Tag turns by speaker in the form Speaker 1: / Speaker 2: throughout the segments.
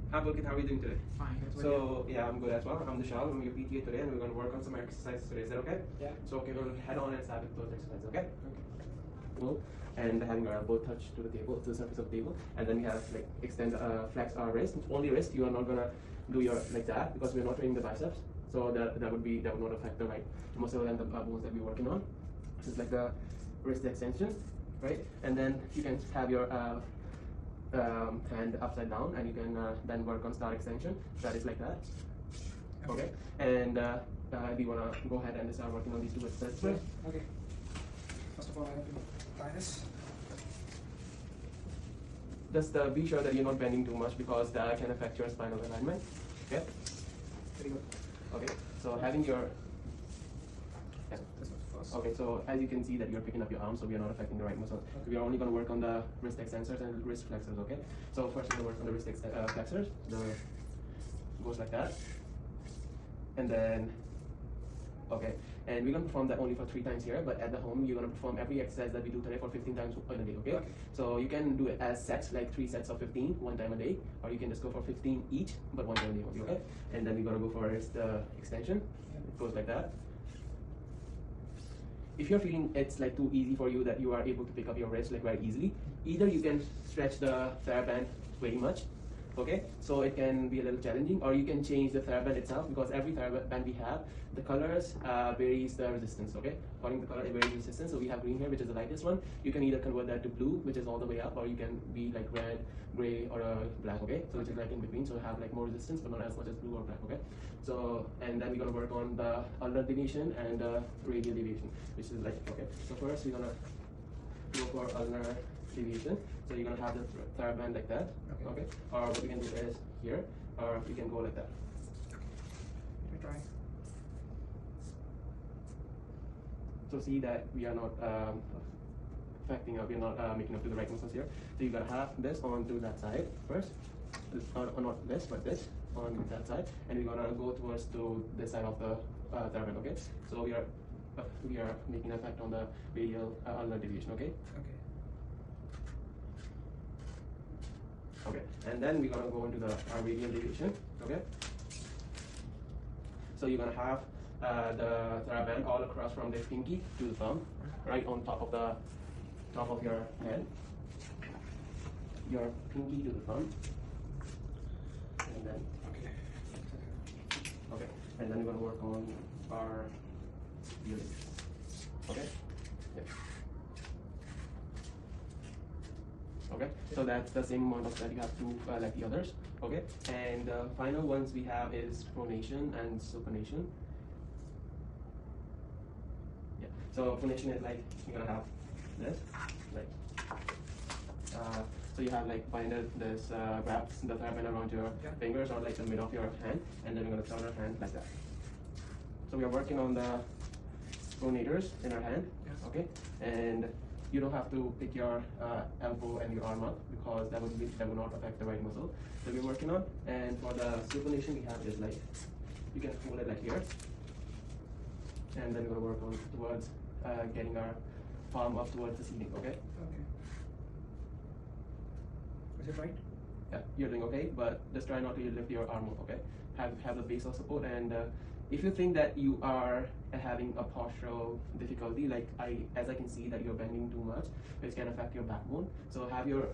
Speaker 1: Hi Pulkit, how are you doing today?
Speaker 2: Fine.
Speaker 1: So yeah, I'm good as well. I'm Vishal. I'm your PTA today, and we're going to work on some exercises today. Is that okay?
Speaker 2: Yeah.
Speaker 1: So okay, we're going to head on and start with those exercises. Okay.
Speaker 2: Okay.
Speaker 1: And having our elbow touch to the table, to the surface of the table, and then we have like extend, flex our wrist. Only wrist. You are not gonna do your like that because we're not training the biceps. So that would not affect the right muscle and the bones that we're working on. This is like the wrist extension, right? And then you can have your hand upside down, and you can then work on star extension. That is like that. Okay. And we wanna go ahead and start working on these two exercises.
Speaker 2: Yeah. Okay. First of all, I have to tie this.
Speaker 1: Just be sure that you're not bending too much because that can affect your spinal alignment. Okay.
Speaker 2: Very good.
Speaker 1: Okay. So having your
Speaker 2: This was first.
Speaker 1: okay, so as you can see that you're picking up your arm, so we are not affecting the right muscle.
Speaker 2: Okay.
Speaker 1: We are only going to work on the wrist extensors and wrist flexors, okay? So first we're going to work on the wrist flexors. Goes like that. And then, okay. And we're going to perform that only for 3 times here, but at the home, you're going to perform every exercise that we do today for 15 times in a day, okay? So you can do it as sets, like 3 sets of 15, 1 time a day, or you can just go for 15 each, but 1 time a day only, okay? And then we're going to go for wrist extension. It goes like that. If you're feeling it's like too easy for you that you are able to pick up your wrist like very easily, either you can stretch the TheraBand very much, okay, so it can be a little challenging, or you can change the TheraBand itself, because every TheraBand we have, the colors varies the resistance, okay? According to the color, it varies resistance. So we have green here, which is the lightest one. You can either convert that to blue, which is all the way up, or you can be like red, gray, or black, okay? So which is like in between, so have like more resistance, but not as much as blue or black, okay? So, and then we're gonna work on the ulnar deviation and radial deviation, which is like, okay. So first we're gonna go for ulnar deviation. So you're gonna have the TheraBand like that, okay? Or what you can do is here, or you can go like that.
Speaker 2: Let me try.
Speaker 1: So see that we are not affecting, we are not making up to the right muscles here. So you gotta have this onto that side first, or not this, but this on that side, and we're gonna go towards to this side of the TheraBand, okay? So we are making an effect on the radial ulnar deviation, okay? Okay, and then we're gonna go into the radial deviation, okay? So you're gonna have the TheraBand all across from the pinky to the thumb, right on top of your head. Your pinky to the thumb, and then okay, and then we're gonna work on our heel, okay? Yeah. Okay, so that's the same amount of that you have to like the others, okay? And the final ones we have is pronation and supination. Yeah, so pronation is like you're gonna have this, like so you have like binded this grab the TheraBand around your fingers or like the middle of your hand, and then we're gonna turn our hand like that. So we are working on the pronators in our hand, okay? And you don't have to pick your elbow and your arm up because that will not affect the right muscle that we're working on. And for the supination, we have is like you can hold it like here, and then we're gonna work on towards getting our palm up towards the ceiling. Okay.
Speaker 2: Okay. Is it right?
Speaker 1: Yeah, you're doing okay, but just try not to lift your arm up. Okay. Have the base of support, and if you think that you are having a postural difficulty, like as I can see that you're bending too much, which can affect your backbone. So have your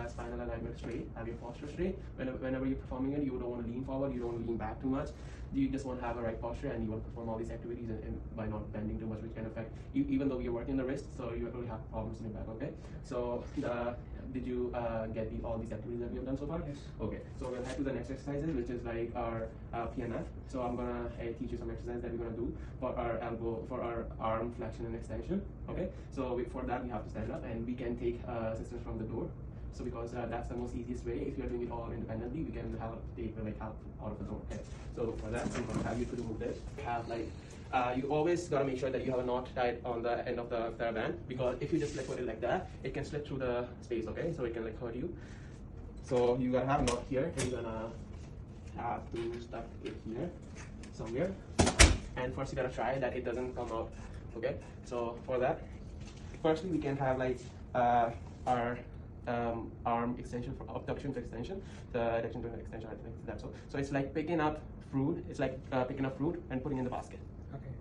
Speaker 1: spinal alignment straight, have your posture straight. Whenever you're performing it, you don't want to lean forward, you don't want to lean back too much. You just want to have a right posture, and you want to perform all these activities and by not bending too much, which can affect you, even though you're working the wrist, so you will have problems in your back. Okay. So did you get all these activities that we have done so far?
Speaker 2: Yes.
Speaker 1: Okay, so we'll head to the next exercises, which is like our PNF. So I'm gonna teach you some exercises that we're gonna do for our elbow, for our arm flexion and extension. Okay, so for that we have to stand up, and we can take assistance from the door. So because that's the most easiest way. If you're doing it all independently, we can take help out of the door. Okay, so for that I'm gonna have you to remove this. Have like you always gotta make sure that you have a knot tied on the end of the TheraBand, because if you just like put it like that, it can slip through the space. Okay, so it can like hurt you. So you gotta have a knot here, and you're gonna have to stuck it here somewhere. And first you gotta try that it doesn't come out. Okay, so for that, firstly we can have like our arm extension, for abduction to extension, the adduction to extension, I think that's so. So it's like picking up fruit. It's like picking up fruit and putting in the basket.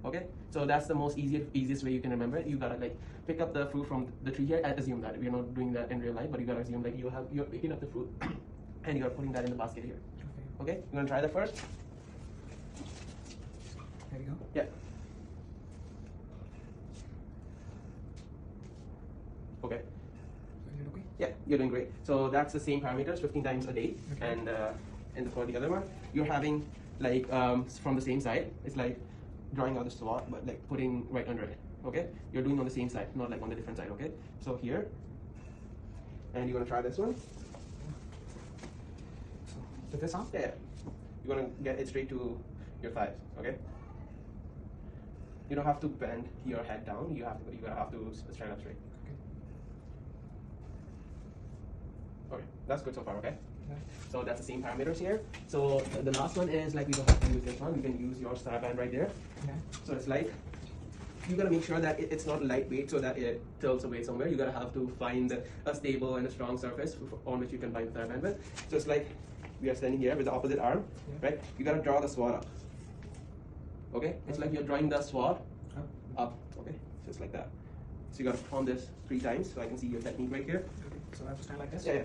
Speaker 1: Okay, so that's the most easiest way you can remember it. You gotta like pick up the fruit from the tree here. Assume that we're not doing that in real life, but you gotta assume like you're picking up the fruit and you're putting that in the basket here. Okay, you gonna try that first?
Speaker 2: There we go.
Speaker 1: Yeah. Okay.
Speaker 2: Is it okay?
Speaker 1: Yeah, you're doing great. So that's the same parameters 15 times a day.
Speaker 2: Okay.
Speaker 1: And for the other one, you're having like from the same side. It's like drawing out the swat, but like putting right under it. Okay, you're doing on the same side, not like on the different side. Okay, so here, and you're gonna try this one.
Speaker 2: So with this on?
Speaker 1: Yeah, you're gonna get it straight to your thighs. Okay. You don't have to bend your head down. You're gonna have to stand up straight. Okay, that's good so far. Okay.
Speaker 2: Yeah.
Speaker 1: So that's the same parameters here. So the last one is like we don't have to use this one. We can use your star band right there.
Speaker 2: Okay.
Speaker 1: So it's like you gotta make sure that it's not lightweight so that it tilts away somewhere. You gotta have to find a stable and a strong surface on which you can bind the star band with. So it's like we are standing here with the opposite arm, right? You gotta draw the swat up. Okay? It's like you're drawing the swat up. Okay? Just like that. So you gotta perform this 3 times so I can see your technique right here.
Speaker 2: Okay. So I have to stand like this?
Speaker 1: Yeah, yeah.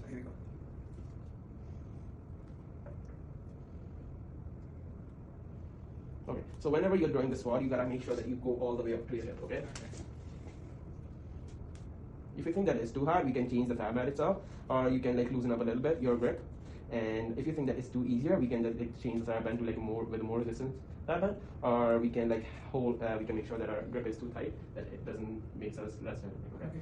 Speaker 2: So here we go.
Speaker 1: Okay, so whenever you're drawing the sword, you gotta make sure that you go all the way up to your hip, okay? If you think that it's too hard, we can change the thigh mat itself, or you can like loosen up a little bit your grip. And if you think that it's too easier, we can like change the thigh band to like with more resistance thigh band, or we can like hold, we can make sure that our grip is too tight, that it doesn't make us less sensitive, okay?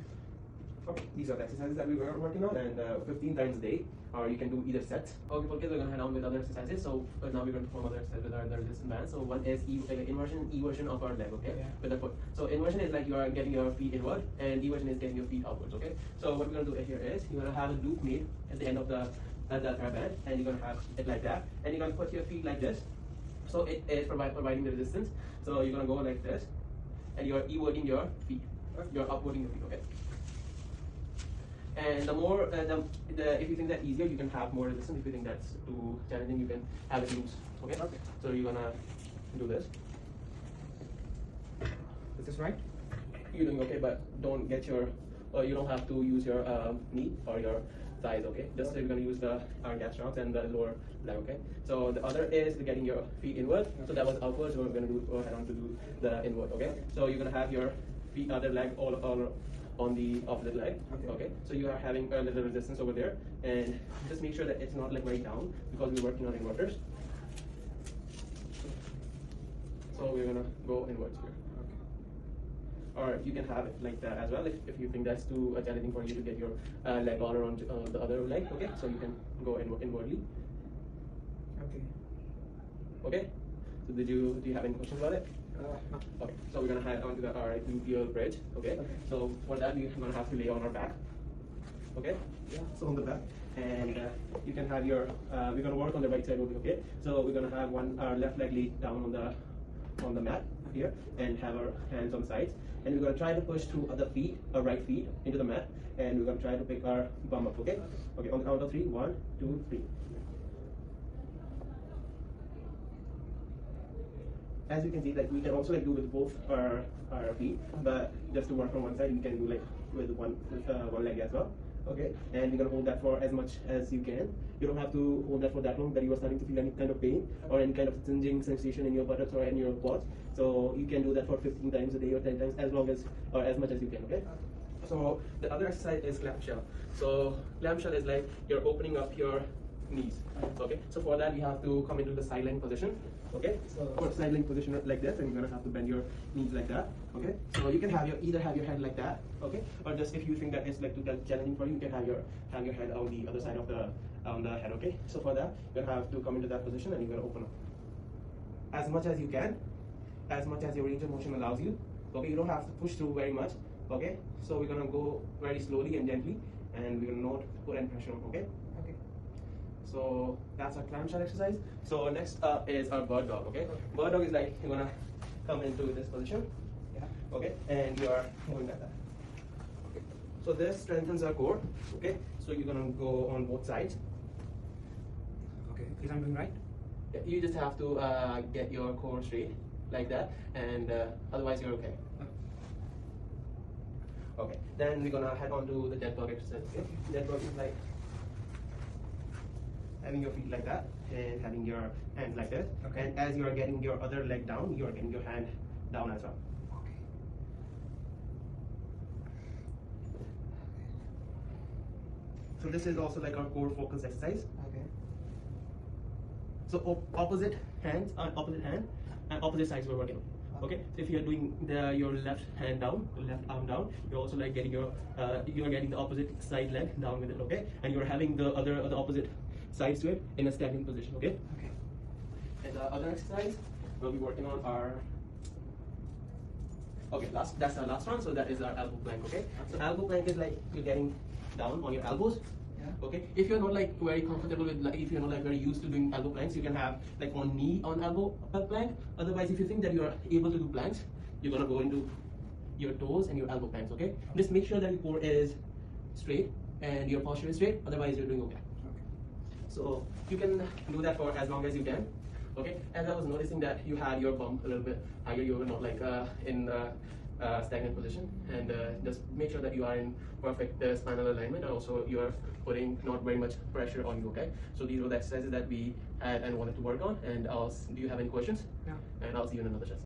Speaker 1: Okay, these are the exercises that we were working on, and 15 times a day, or you can do either sets. Okay, we're going to head on with other exercises. So now we're going to perform other exercises with our resistance bands. So one is inversion and eversion of our leg, okay, with the foot. So inversion is like you are getting your feet inward, and eversion is getting your feet outwards, okay. So what we're going to do here is you're going to have a loop made at the end of the thigh band, and you're going to have it like that, and you're going to put your feet like this. So it is providing the resistance. So you're going to go like this, and you're everting your feet, you're upwarding your feet, okay. And the more, if you think that's easier, you can have more resistance. If you think that's too challenging, you can have it loose. Okay. Okay. So you're gonna do this.
Speaker 2: Is this right?
Speaker 1: You're doing okay, but don't get your, you don't have to use your knee or your thighs. Okay. Just you're gonna use the gastrocs and the lower leg. Okay. So the other is getting your feet inward. So that was outward. So we're gonna go ahead on to do the inward. Okay. So you're gonna have your feet, other leg, all on the opposite leg. Okay. So you are having a little resistance over there, and just make sure that it's not like very down because we're working on inverters. So we're gonna go inwards here. Or you can have it like that as well if you think that's too challenging for you to get your leg all around the other leg. Okay. So you can go inwardly.
Speaker 2: Okay.
Speaker 1: Okay. So do you have any questions about it?
Speaker 2: No.
Speaker 1: Okay, so we're gonna head on to the gluteal bridge. Okay? So for that we're gonna have to lay on our back. Okay?
Speaker 2: Yeah.
Speaker 1: So on the back, and you can have your. We're gonna work on the right side only. Okay? So we're gonna have our left leg laid down on the mat here, and have our hands on the sides, and we're gonna try to push through other feet, our right feet, into the mat, and we're gonna try to pick our bum up. Okay? Okay. On the count of 3, 1, 2, 3. As you can see, like we can also like do with both our feet, but just to work on one side, you can do like with one leg as well. Okay, and you're gonna hold that for as much as you can. You don't have to hold that for that long that you are starting to feel any kind of pain or any kind of stinging sensation in your buttocks or in your quads. So you can do that for 15 times a day or 10 times, as long as or as much as you can. Okay. So the other exercise is clamshell. So clamshell is like you're opening up your knees. Okay. So for that you have to come into the sideline position. Okay, so for sideline position like this, and you're gonna have to bend your knees like that. Okay, so you can have either have your head like that. Okay, or just if you think that it's like too challenging for you, you can have your head on the other side of the head. Okay, so for that you're gonna have to come into that position, and you're gonna open up as much as you can, as much as your range of motion allows you. Okay, you don't have to push through very much. Okay, so we're gonna go very slowly and gently, and we're gonna not put any pressure on. Okay. So that's our clamshell exercise. So next up is our bird dog. Okay, bird dog is like you're gonna come into this position. Yeah. Okay, and you are going like that. Okay. So this strengthens our core. Okay, so you're gonna go on both sides.
Speaker 2: Okay, is I'm doing right?
Speaker 1: You just have to get your core straight like that, and otherwise you're okay. Okay, then we're gonna head on to the dead bug exercise. Okay, dead bug is like having your feet like that and having your hand like this.
Speaker 2: Okay.
Speaker 1: And as you are getting your other leg down, you are getting your hand down as well.
Speaker 2: Okay.
Speaker 1: So this is also like our core focus exercise.
Speaker 2: Okay.
Speaker 1: So opposite hands, opposite hand, and opposite sides we're working on. Okay, so if you're doing your left hand down, left arm down, you're also like getting your you're getting the opposite side leg down with it. Okay, and you're having the opposite sides to it in a standing position. Okay.
Speaker 2: Okay.
Speaker 1: And the other exercise we'll be working on are. Okay, that's our last one. So that is our elbow plank. Okay, so elbow plank is like you're getting down on your elbows. Okay, if you're not like very comfortable with, like, if you're not like very used to doing elbow planks, you can have like one knee on elbow plank. Otherwise, if you think that you are able to do planks, you're gonna go into your toes and your elbow planks. Okay, just make sure that your core is straight and your posture is straight. Otherwise, you're doing okay. So you can do that for as long as you can. Okay, as I was noticing that you had your bum a little bit higher, you were not like in stagnant position, and just make sure that you are in perfect spinal alignment, and also you are putting not very much pressure on you. Okay, so these were the exercises that we had and wanted to work on. And do you have any questions?
Speaker 2: No.
Speaker 1: And I'll see you in another session.